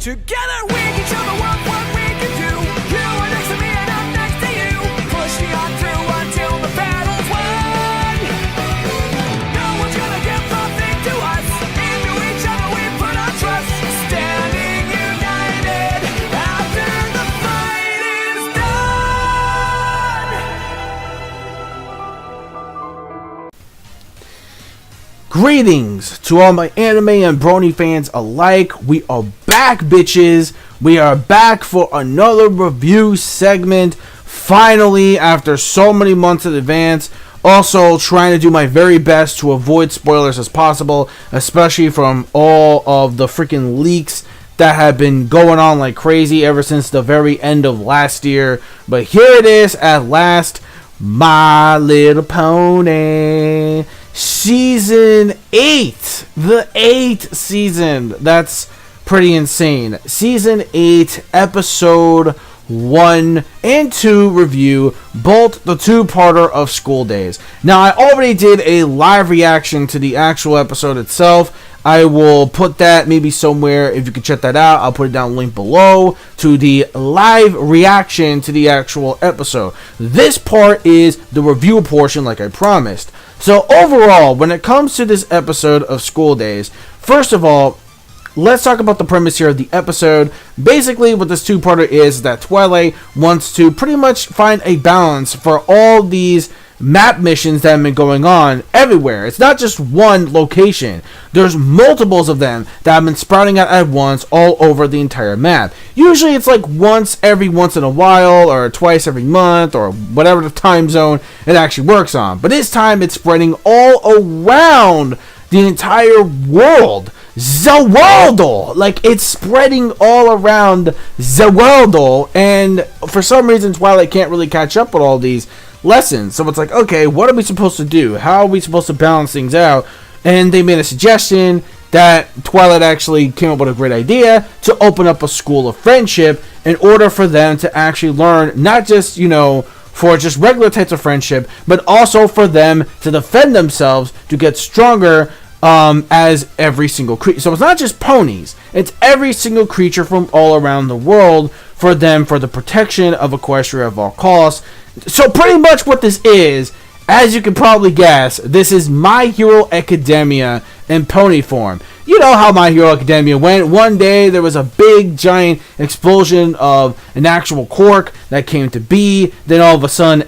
Together we can show the world what we can do. You are next to me and I'm next to you. Pushing on through until the battle's won. No one's gonna give nothing to us. Into each other we put our trust. Standing united after the fight is done. Greetings to all my anime and brony fans alike. We are back, bitches. We are back for another review segment. Finally, after so many months in advance. Also, trying to do my very best to avoid spoilers as possible, especially from all of the freaking leaks that have been going on like crazy ever since the very end of last year. But here it is at last, My Little Pony. Season 8, the 8th season. That's pretty insane. Season 8, episode 1 and 2 review, both the two-parter of School Days. Now, I already did a live reaction to the actual episode itself. I will put that maybe somewhere. If you can check that out, I'll put it down link below to the live reaction to the actual episode. This part is the review portion like I promised. So overall, when it comes to this episode of School Days, first of all, let's talk about the premise here of the episode. Basically, what this two-parter is that Twilight wants to pretty much find a balance for all these map missions that have been going on everywhere. It's not just one location. There's multiples of them that have been sprouting out at once all over the entire map. Usually it's like once in a while or twice every month or whatever the time zone it actually works on. But this time it's spreading all around the entire world. The like it's spreading all around the world, and for some reason Twilight can't really catch up with all these lessons. So it's like, okay, what are we supposed to do? How are we supposed to balance things out? And they made a suggestion that Twilight actually came up with a great idea to open up a school of friendship in order for them to actually learn, not just, for just regular types of friendship, but also for them to defend themselves, to get stronger as every single creature. So it's not just ponies, it's every single creature from all around the world for the protection of Equestria at all costs. So pretty much what this is, as you can probably guess, this is My Hero Academia in pony form. You know how My Hero Academia went. One day there was a big giant explosion of an actual quirk that came to be. Then all of a sudden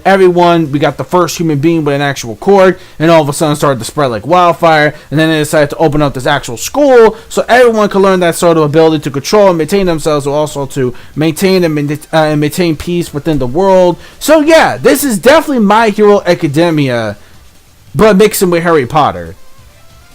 we got the first human being with an actual quirk, and all of a sudden started to spread like wildfire. And then they decided to open up this actual school so everyone could learn that sort of ability to control and maintain themselves, but also to maintain and maintain peace within the world. So yeah, this is definitely My Hero Academia, but mixing with Harry Potter.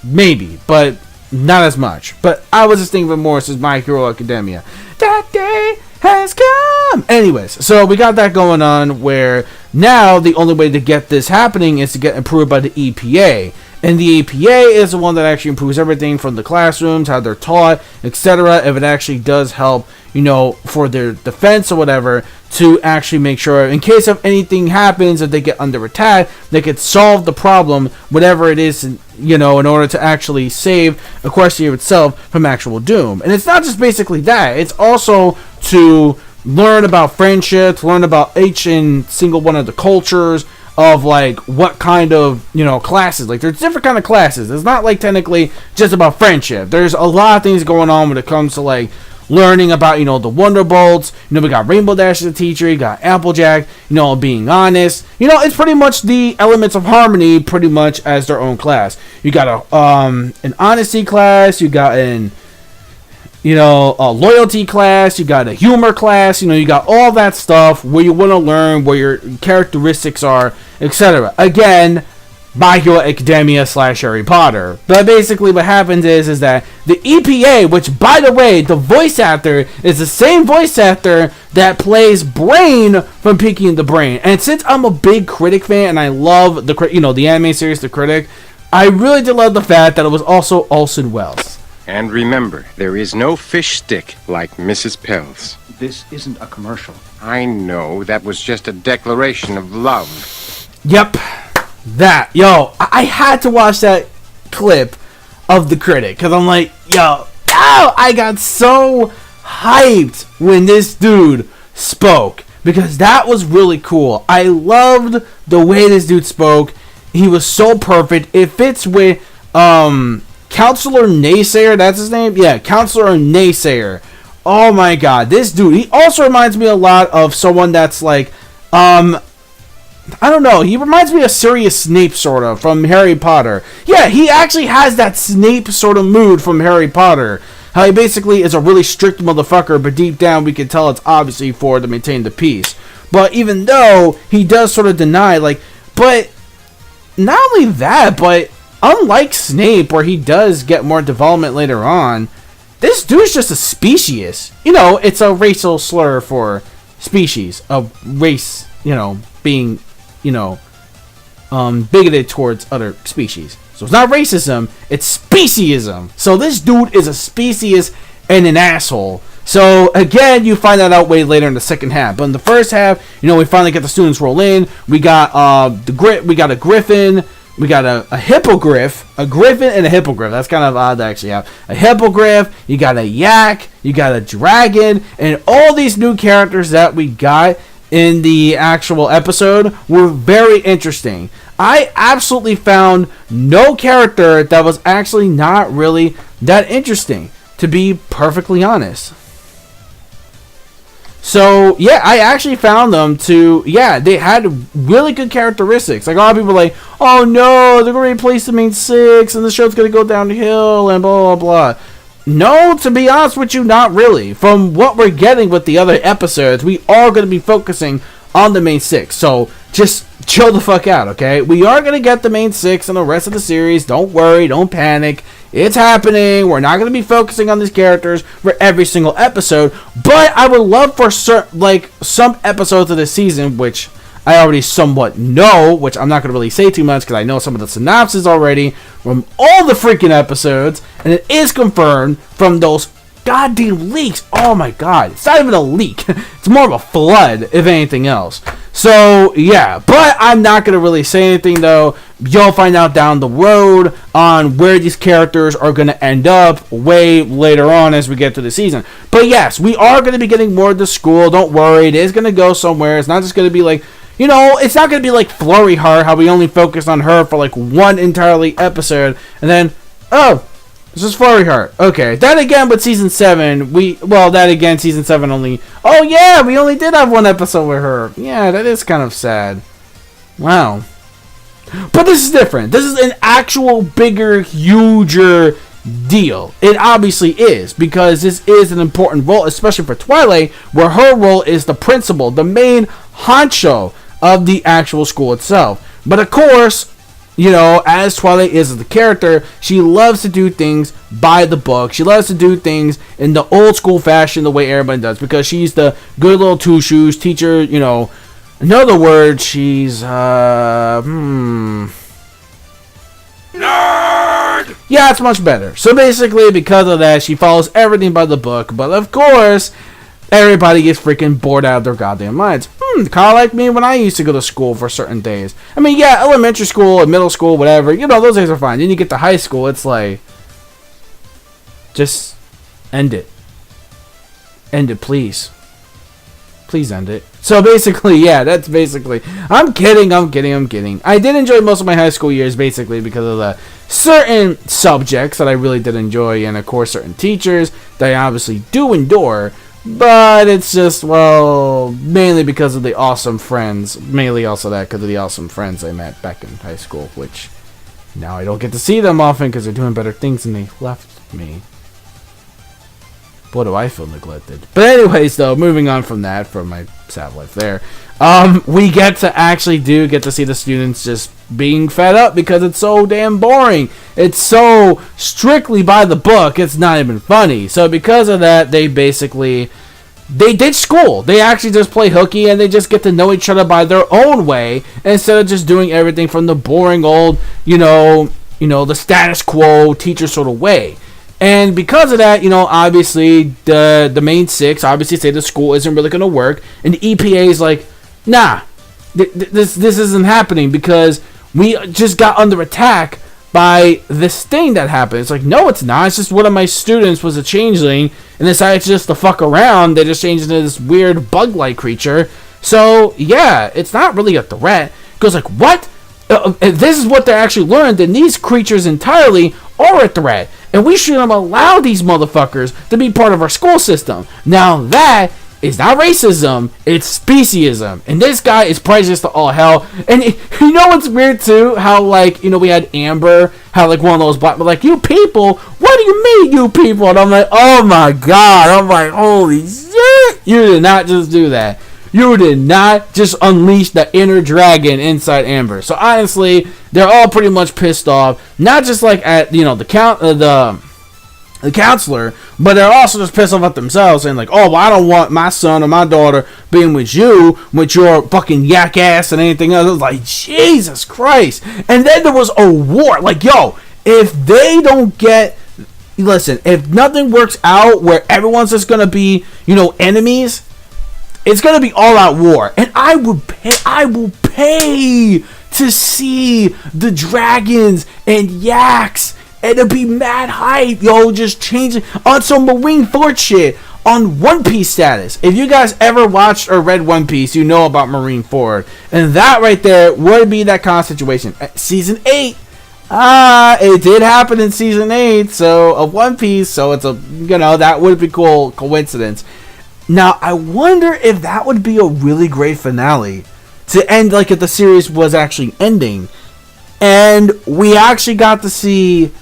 Maybe, but not as much. But I was just thinking of it more as My Hero Academia. That day has come! Anyways, so we got that going on where now the only way to get this happening is to get approved by the EPA. And the EPA is the one that actually improves everything from the classrooms, how they're taught, etc. If it actually does help, for their defense or whatever, to actually make sure, in case of anything happens, if they get under attack, they could solve the problem, whatever it is, in order to actually save Equestria itself from actual doom. And it's not just basically that, it's also to learn about friendship, to learn about each and single one of the cultures, of like what kind of classes. Like there's different kind of classes. It's not like technically just about friendship. There's a lot of things going on when it comes to like learning about the Wonderbolts. We got Rainbow Dash as a teacher. You got Applejack. Being honest. It's pretty much the elements of harmony, pretty much as their own class. You got an honesty class. You got a loyalty class, you got a humor class, you got all that stuff where you want to learn where your characteristics are, etc. Again, My Hero Academia / Harry Potter. But basically what happens is that the EPA, which by the way, the voice actor is the same voice actor that plays Brain from Pinky and the Brain. And since I'm a big Critic fan and I love the anime series The Critic, I really did love the fact that it was also Orson Welles. And remember, there is no fish stick like Mrs. Pell's. This isn't a commercial. I know, that was just a declaration of love. Yep, that. Yo, I had to watch that clip of The Critic, because I'm like, I got so hyped when this dude spoke, because that was really cool. I loved the way this dude spoke. He was so perfect. It fits with Counselor Naysayer, that's his name? Yeah, Counselor Naysayer. Oh my god, this dude, he also reminds me a lot of someone that's like, I don't know, he reminds me of Sirius Snape, sort of, from Harry Potter. Yeah, he actually has that Snape sort of mood from Harry Potter. How he basically is a really strict motherfucker, but deep down we can tell it's obviously for to maintain the peace. But even though he does sort of deny, like, but not only that, but unlike Snape, where he does get more development later on, this dude's just a specious. You know, it's a racial slur for species, of race, you know, being, you know, bigoted towards other species. So it's not racism, it's speciesism. So this dude is a species and an asshole. So again, you find that out way later in the second half. But in the first half, you know, we finally get the students roll in. We got we got a griffin. We got a hippogriff, a griffin and a hippogriff. That's kind of odd to actually have. A hippogriff, you got a yak, you got a dragon, and all these new characters that we got in the actual episode were very interesting. I absolutely found no character that was actually not really that interesting, to be perfectly honest. So, yeah, I actually found them to, yeah, they had really good characteristics. Like, a lot of people are like, oh no, they're going to replace the main six, and the show's going to go downhill, and blah, blah, blah. No, to be honest with you, not really. From what we're getting with the other episodes, we are going to be focusing on the main six. So, just chill the fuck out, okay? We are going to get the main six in the rest of the series. Don't worry, don't panic. It's happening. We're not going to be focusing on these characters for every single episode, but I would love for some episodes of the season, which I already somewhat know, which I'm not going to really say too much because I know some of the synopsis already from all the freaking episodes, and it is confirmed from those goddamn leaks. Oh my god, it's not even a leak. It's more of a flood, if anything else. So, yeah, but I'm not going to really say anything, though. You'll find out down the road on where these characters are going to end up way later on as we get to the season. But yes, we are going to be getting more to school. Don't worry, it is going to go somewhere. It's not just going to be like, you know, it's not going to be like Flurry Heart, how we only focus on her for like one entirely episode, and then, oh, this is Flurry Heart. Okay. Then again, with season 7, season 7 only. Oh yeah, we only did have one episode with her. Yeah, that is kind of sad. Wow. But this is different. This is an actual bigger, huger deal. It obviously is, because this is an important role, especially for Twilight, where her role is the principal, the main honcho of the actual school itself. But of course, you know, as Twilight is the character, she loves to do things by the book. She loves to do things in the old school fashion, the way everybody does, because she's the good little two shoes teacher, you know. In other words, she's, Nerd! Yeah, it's much better. So basically, because of that, she follows everything by the book, but of course, everybody gets freaking bored out of their goddamn minds. Kind of like me when I used to go to school for certain days. I mean, yeah, elementary school and middle school, whatever, you know, those days are fine. Then you get to high school, it's like, just end it. End it, please. Please end it. So basically, yeah, that's basically, I'm kidding. I did enjoy most of my high school years, basically, because of the certain subjects that I really did enjoy, and of course, certain teachers that I obviously do endure. But it's just, well, mainly because of the awesome friends. Mainly also that because of the awesome friends I met back in high school, which now I don't get to see them often because they're doing better things and they left me. Boy, do I feel neglected. But anyways, though, moving on from that, from my sad life there, we get to see the students just being fed up because it's so damn boring. It's so strictly by the book, it's not even funny. So because of that, they ditch school. They actually just play hooky and they just get to know each other by their own way instead of just doing everything from the boring old, you know, the status quo teacher sort of way. And because of that, you know, obviously the main six obviously say the school isn't really going to work, and the EPA is like, nah, this isn't happening because we just got under attack by this thing that happened. It's like, no, it's not. It's just one of my students was a changeling and decided just to fuck around. They just changed into this weird bug-like creature. So, yeah, it's not really a threat. It goes like, what? This is what they actually learned, and these creatures entirely are a threat. And we shouldn't allow these motherfuckers to be part of our school system. Now that is not racism, it's speciesism. And this guy is prejudiced to all hell. And you know what's weird too? How, like, you know, we had Amber, how, like, one of those black, but like, you people, what do you mean, you people? And I'm like, oh my god. I'm like, holy shit. You did not just do that. You did not just unleash the inner dragon inside Amber. So honestly, they're all pretty much pissed off. Not just like at, you know, the counselor, but they're also just pissed off at themselves, saying like, oh, well, I don't want my son or my daughter being with you, with your fucking yak ass and anything else. It was like, Jesus Christ. And then there was a war. Like, yo, if they don't get, listen, if nothing works out where everyone's just gonna be, you know, enemies, it's gonna be all out war. And I will pay to see the dragons and yaks, and it'll be mad hype, yo, just changing on some Marineford shit on One Piece status. If you guys ever watched or read One Piece, you know about Marineford. And that right there would be that kind of situation. Season 8. It did happen in Season 8, so, of One Piece, so it's a, you know, that would be cool coincidence. Now, I wonder if that would be a really great finale to end, like, if the series was actually ending. And we actually got to see,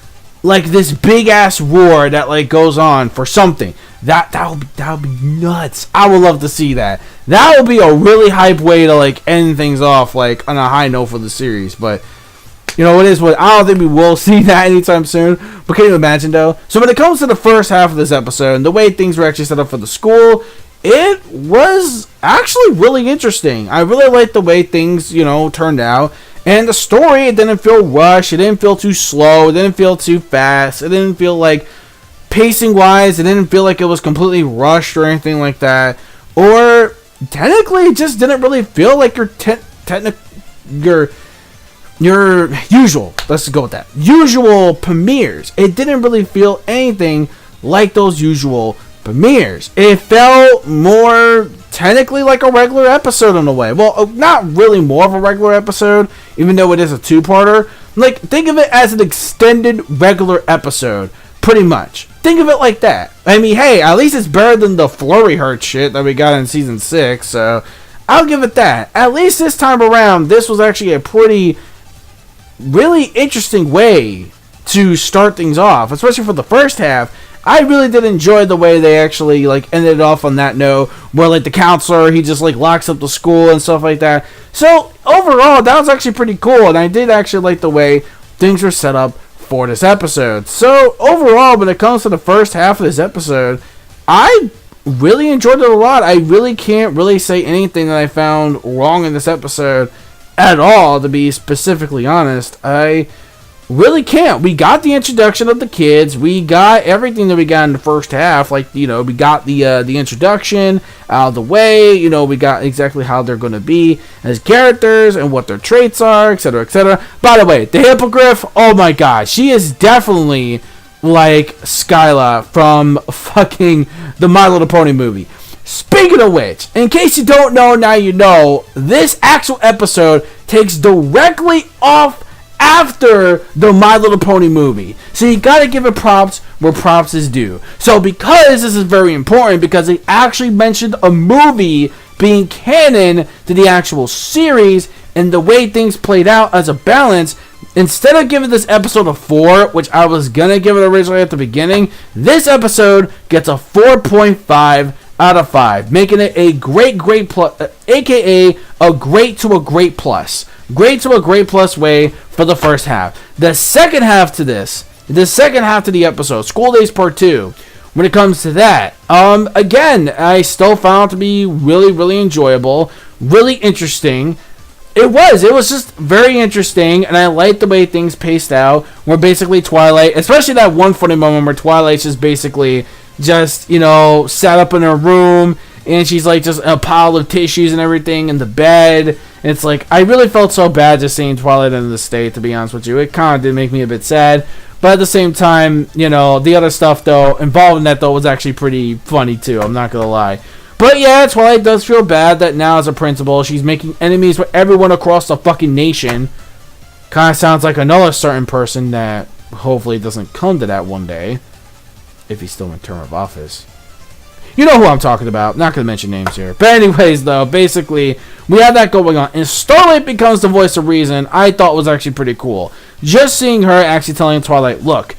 like, this big-ass war that, like, goes on for something. That would be nuts. I would love to see that. That would be a really hype way to, like, end things off, like, on a high note for the series. But, you know, it is what, I don't think we will see that anytime soon. But can you imagine, though? So when it comes to the first half of this episode, and the way things were actually set up for the school, it was actually really interesting. I really liked the way things, you know, turned out. And the story, it didn't feel rushed. It didn't feel too slow. It didn't feel too fast. It didn't feel like, pacing-wise, it didn't feel like it was completely rushed or anything like that. Or, technically, it just didn't really feel like your usual, let's go with that, usual premieres. It didn't really feel anything like those usual premieres. It felt more technically like a regular episode in a way. Well, not really more of a regular episode, even though it is a two-parter. Like, think of it as an extended regular episode, pretty much. Think of it like that. I mean, hey, at least it's better than the Flurry Hurt shit that we got in Season 6, so I'll give it that. At least this time around, this was actually a pretty, really interesting way to start things off, especially for the first half. I really did enjoy the way they actually, like, ended off on that note, where, like, the counselor, he just, like, locks up the school and stuff like that. So, overall, that was actually pretty cool, and I did actually like the way things were set up for this episode. So, overall, when it comes to the first half of this episode, I really enjoyed it a lot. I really can't really say anything that I found wrong in this episode at all, to be specifically honest. I really can't. We got the introduction of the kids. We got everything that we got in the first half. Like, you know, we got the introduction out of the way. You know, we got exactly how they're going to be as characters and what their traits are, etc., etc. By the way, the Hippogriff, oh my god, she is definitely like Skyla from fucking the My Little Pony movie. Speaking of which, in case you don't know, now you know, this actual episode takes directly off after the My Little Pony movie. So you gotta give it props where props is due. So because this is very important, because they actually mentioned a movie being canon to the actual series, and the way things played out as a balance, instead of giving this episode a 4, which I was gonna give it originally at the beginning, this episode gets a 4.5 out of 5, making it a great plus, aka a great to a great plus. Great to a great plus way for the first half. The second half to the episode, School Days Part 2, when it comes to that, again, I still found it to be really, really enjoyable, really interesting. It was just very interesting, and I liked the way things paced out, where basically Twilight, especially that one funny moment where Twilight's just basically just, you know, sat up in her room, and she's like just a pile of tissues and everything in the bed, It's like, I really felt so bad just seeing Twilight in the state, to be honest with you. It kind of did make me a bit sad. But at the same time, you know, the other stuff, though, involved in that, though, was actually pretty funny, too. I'm not going to lie. But yeah, Twilight does feel bad that now as a principal, she's making enemies with everyone across the fucking nation. Kind of sounds like another certain person that hopefully doesn't come to that one day. If he's still in term of office. You know who I'm talking about. Not going to mention names here. But anyways, though, basically, we have that going on. And Starlight becomes the voice of reason. I thought was actually pretty cool. Just seeing her actually telling Twilight, look.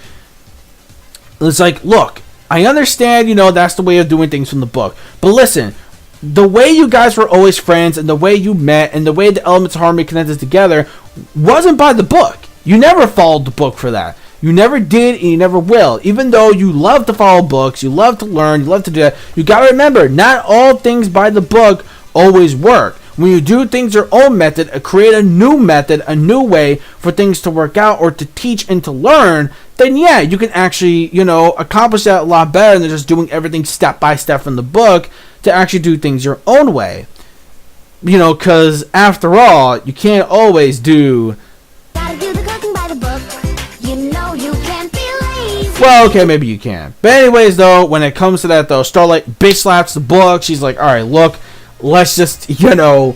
It's like, look. I understand, you know, that's the way of doing things from the book. But listen, the way you guys were always friends and the way you met and the way the elements of harmony connected together wasn't by the book. You never followed the book for that. You never did and you never will. Even though you love to follow books, you love to learn, you love to do that, you gotta remember, not all things by the book always work. When you do things your own method, create a new method, a new way for things to work out or to teach and to learn, then yeah, you can actually, you know, accomplish that a lot better than just doing everything step by step from the book to actually do things your own way. You know, because after all, you can't always do... Gotta do the cooking by the book. You know you can't be lazy. Well, okay, maybe you can. But anyways, though, when it comes to that, though, Starlight bitch slaps the book. She's like, all right, look, let's just, you know,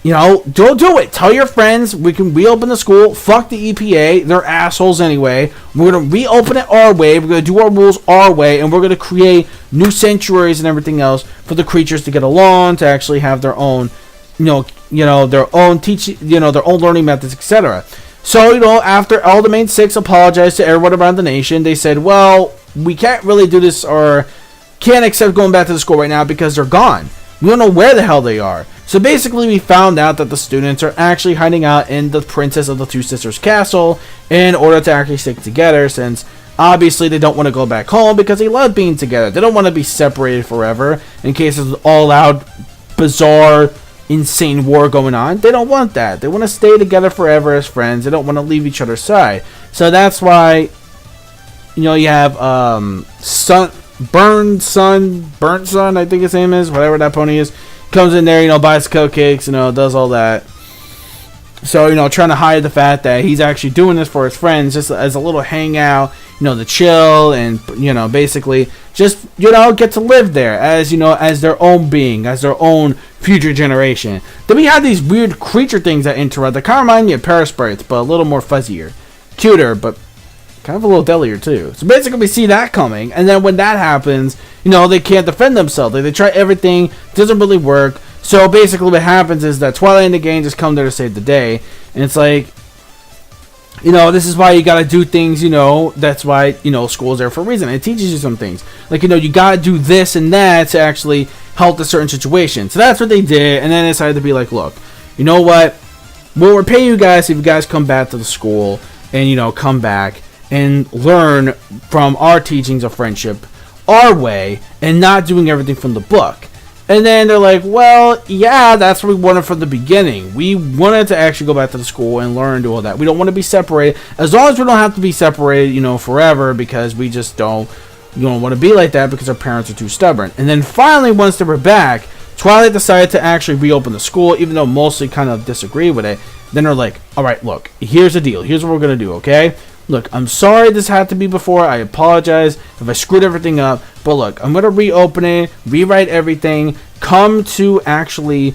don't do it. Tell your friends we can reopen the school. Fuck the EPA. They're assholes anyway. We're going to reopen it our way. We're going to do our rules our way. And we're going to create new sanctuaries and everything else for the creatures to get along, to actually have their own, you know, their own teaching, you know, their own learning methods, etc. So, you know, after all the main six apologized to everyone around the nation, they said, well, we can't really do this or can't accept going back to the school right now because they're gone. We don't know where the hell they are. So basically, we found out that the students are actually hiding out in the Princess of the Two Sisters castle in order to actually stick together, since obviously they don't want to go back home because they love being together. They don't want to be separated forever in case there's an all-out, bizarre, insane war going on. They don't want that. They want to stay together forever as friends. They don't want to leave each other's side. So that's why, you know, you have Burnt Sun, I think his name is, whatever that pony is, comes in there, you know, buys cupcakes, you know, does all that. So, you know, trying to hide the fact that he's actually doing this for his friends, just as a little hangout, you know, to chill and, you know, basically just, you know, get to live there as, you know, as their own being, as their own future generation. Then we have these weird creature things that interact. They kind of remind me of parasprites, but a little more fuzzier. Cuter, but kind of a little deadlier too. So basically we see that coming, and then when that happens, you know, they can't defend themselves. Like, they try everything, doesn't really work. So basically what happens is that Twilight and the gang just come there to save the day. And it's like, you know, this is why you gotta do things, you know, that's why, you know, school's there for a reason. It teaches you some things. Like, you know, you gotta do this and that to actually help a certain situation. So that's what they did, and then they decided to be like, look, you know what? We'll repay you guys if you guys come back to the school and, you know, come back and learn from our teachings of friendship our way and not doing everything from the book. And then they're like, well, yeah, that's what we wanted from the beginning. We wanted to actually go back to the school and learn and do all that. We don't want to be separated. As long as we don't have to be separated, you know, forever, because we just don't want to be like that because our parents are too stubborn. And then finally, once they were back, Twilight decided to actually reopen the school, even though mostly kind of disagree with it. Then they're like, all right, look, here's the deal. Here's what we're going to do, okay? Look, I'm sorry this had to be before. I apologize if I screwed everything up. But look, I'm going to reopen it, rewrite everything, come to actually,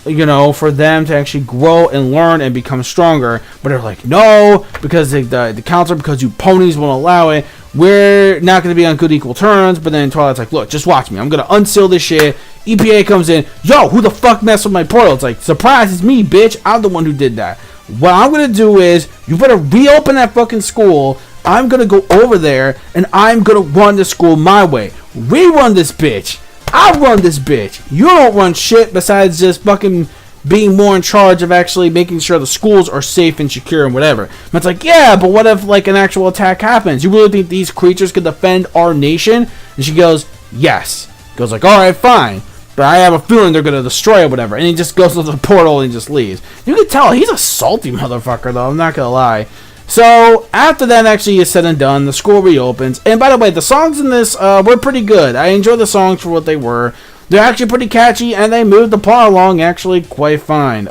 you know, for them to actually grow and learn and become stronger. But they're like, no, because the counselor, because you ponies won't allow it. We're not going to be on good equal terms. But then Twilight's like, look, just watch me. I'm going to unseal this shit. EPA comes in. Yo, who the fuck messed with my portal? It's like, surprise, it's me, bitch. I'm the one who did that. What I'm going to do is, you better reopen that fucking school. I'm going to go over there, and I'm going to run the school my way. We run this bitch. I run this bitch. You don't run shit besides just fucking being more in charge of actually making sure the schools are safe and secure and whatever. But it's like, yeah, but what if, like, an actual attack happens? You really think these creatures can defend our nation? And she goes, yes. Goes like, all right, fine. But I have a feeling they're going to destroy it, whatever. And he just goes to the portal and just leaves. You can tell he's a salty motherfucker, though. I'm not going to lie. So, after that actually is said and done, the school reopens. And by the way, the songs in this were pretty good. I enjoyed the songs for what they were. They're actually pretty catchy, and they move the plot along actually quite fine.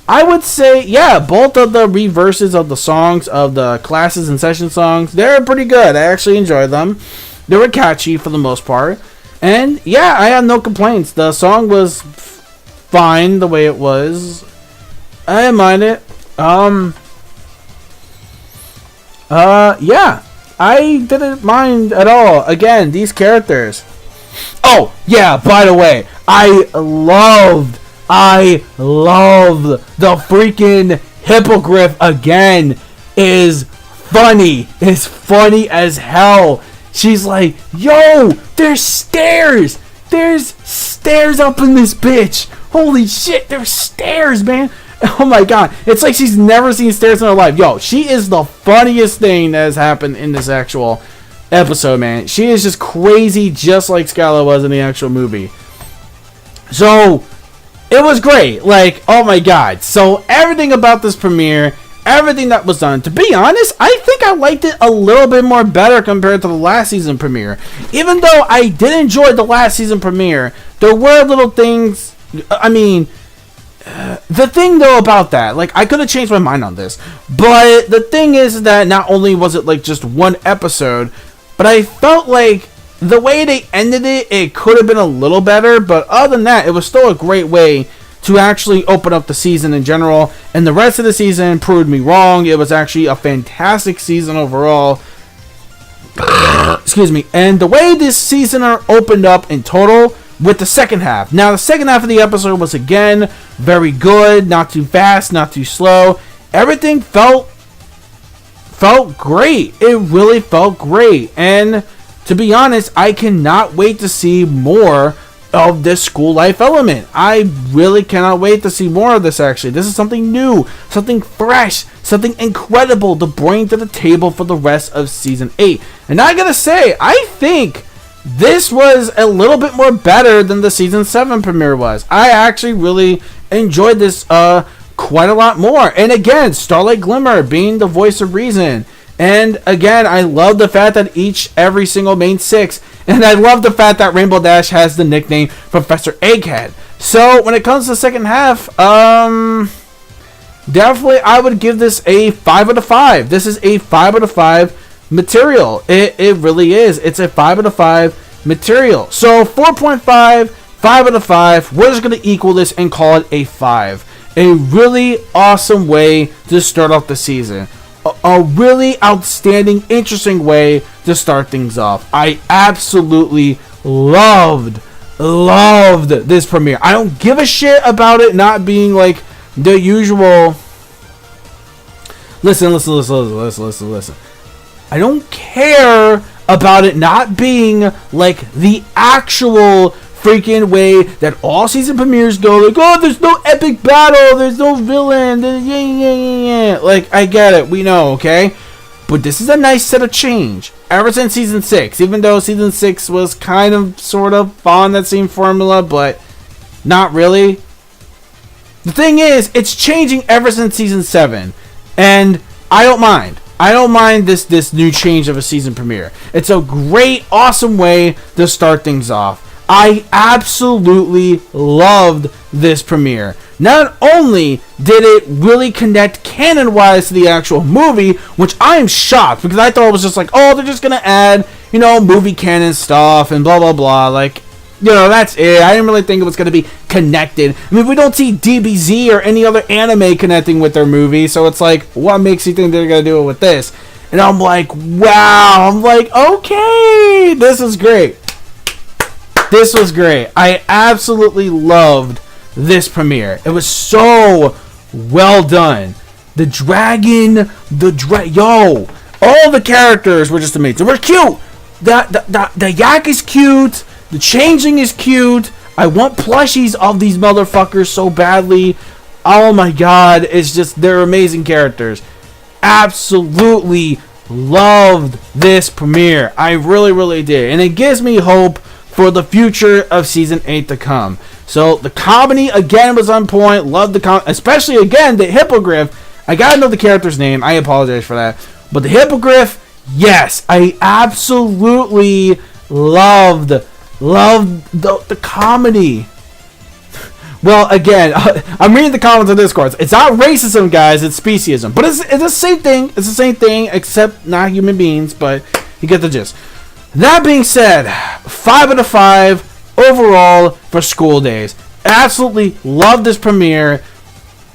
I would say, yeah, both of the reverses of the songs, of the classes and session songs, they're pretty good. I actually enjoyed them. They were catchy for the most part. And, yeah, I have no complaints. The song was fine the way it was. I didn't mind it. Yeah, I didn't mind at all. Again, these characters. Oh, yeah, by the way, I loved the freaking hippogriff again. Is funny. It's funny as hell. She's like, yo, there's stairs. There's stairs up in this bitch. Holy shit, there's stairs, man. Oh my god. It's like she's never seen stairs in her life. Yo, she is the funniest thing that has happened in this actual episode, man. She is just crazy, just like Skylar was in the actual movie. So, it was great. Like, oh my god. So, everything about this premiere, everything that was done, to be honest, I think I liked it a little bit more better compared to the last season premiere. Even though I did enjoy the last season premiere, there were little things, I mean, the thing though about that, like, I could have changed my mind on this, but the thing is that not only was it like just one episode, but I felt like the way they ended it, it could have been a little better, but other than that, it was still a great way to actually open up the season in general, and the rest of the season proved me wrong. It was actually a fantastic season overall. Excuse me. And the way this season opened up in total with the second half. Now, the second half of the episode was, again, very good. Not too fast, not too slow. Everything felt great. It really felt great. And to be honest, I cannot wait to see more of this school life element. I really cannot wait to see more of this, actually. This is something new, something fresh, something incredible to bring to the table for the rest of Season 8. And I gotta say, I think this was a little bit more better than the Season 7 premiere was. I actually really enjoyed this quite a lot more. And again, Starlight Glimmer being the voice of reason. And again, I love the fact that every single main six, and I love the fact that Rainbow Dash has the nickname Professor Egghead. So when it comes to the second half, definitely I would give this a 5 out of 5. This is a 5 out of 5 material. It really is. It's a 5 out of 5 material. So 4.5, 5 out of 5. We're just going to equal this and call it a 5. A really awesome way to start off the season. A really outstanding, interesting way to start things off. I absolutely loved this premiere. I don't give a shit about it not being like the usual. Listen. I don't care about it not being like the actual freaking way that all season premieres go. Like, oh, there's no epic battle, there's no villain, yeah. Like, I get it, we know, okay? But this is a nice set of change. Ever since Season 6, even though Season 6 was kind of, sort of, following that same formula, but not really. The thing is, it's changing ever since Season 7. And I don't mind. I don't mind this new change of a season premiere. It's a great, awesome way to start things off. I absolutely loved this premiere. Not only did it really connect canon-wise to the actual movie, which I am shocked, because I thought it was just like, oh, they're just going to add, you know, movie canon stuff and blah, blah, blah. Like, you know, that's it. I didn't really think it was going to be connected. I mean, we don't see DBZ or any other anime connecting with their movie, so it's like, what makes you think they're going to do it with this? And I'm like, wow. I'm like, okay, this is great. This was great. I absolutely loved this premiere. It was so well done. The dragon, yo, all the characters were just amazing. They were cute. The yak is cute. The changeling is cute. I want plushies of these motherfuckers so badly. Oh my god, it's just, they're amazing characters. Absolutely loved this premiere. I really, really did. And it gives me hope for the future of Season 8 to come. So, the comedy, again, was on point. Loved the especially, again, the hippogriff. I gotta know the character's name. I apologize for that. But the hippogriff, yes. I absolutely loved Love the comedy. Well, again, I'm reading the comments on Discord. It's not racism, guys. It's speciesism. But it's the same thing. It's the same thing, except not human beings. But you get the gist. That being said, 5 out of 5 overall for School Days. Absolutely loved this premiere.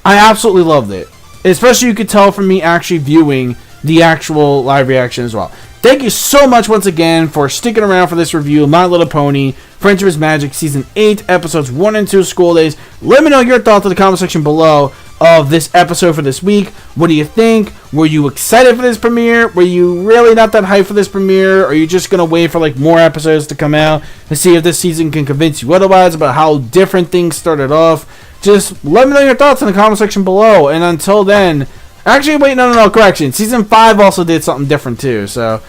I absolutely loved it. Especially you could tell from me actually viewing the actual live reaction as well. Thank you so much once again for sticking around for this review of My Little Pony, Friendship is Magic, Season 8, Episodes 1 and 2, School Days. Let me know your thoughts in the comment section below of this episode for this week. What do you think? Were you excited for this premiere? Were you really not that hyped for this premiere? Or are you just going to wait for like more episodes to come out and see if this season can convince you otherwise about how different things started off? Just let me know your thoughts in the comment section below. And until then... Actually, wait, no, correction. Season 5 also did something different, too. So,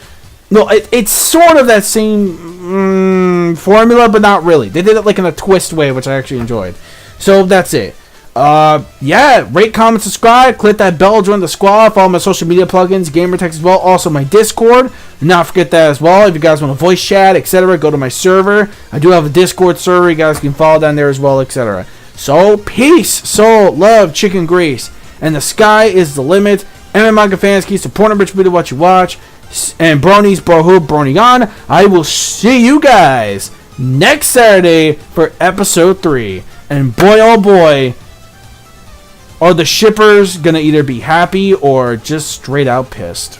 no, it's sort of that same formula, but not really. They did it, like, in a twist way, which I actually enjoyed. So, that's it. Yeah, rate, comment, subscribe. Click that bell, join the squad. Follow my social media plugins, Gamertext as well. Also, my Discord. Do not forget that as well. If you guys want to voice chat, etc., go to my server. I do have a Discord server. You guys can follow down there as well, etc. So, peace, soul, love, chicken grease. And the sky is the limit. MONEYMIKE fans, keep supporting Rich Video What You Watch. And Bronies, Bro Who, Brony on. I will see you guys next Saturday for episode 3. And boy, oh boy, are the shippers going to either be happy or just straight out pissed.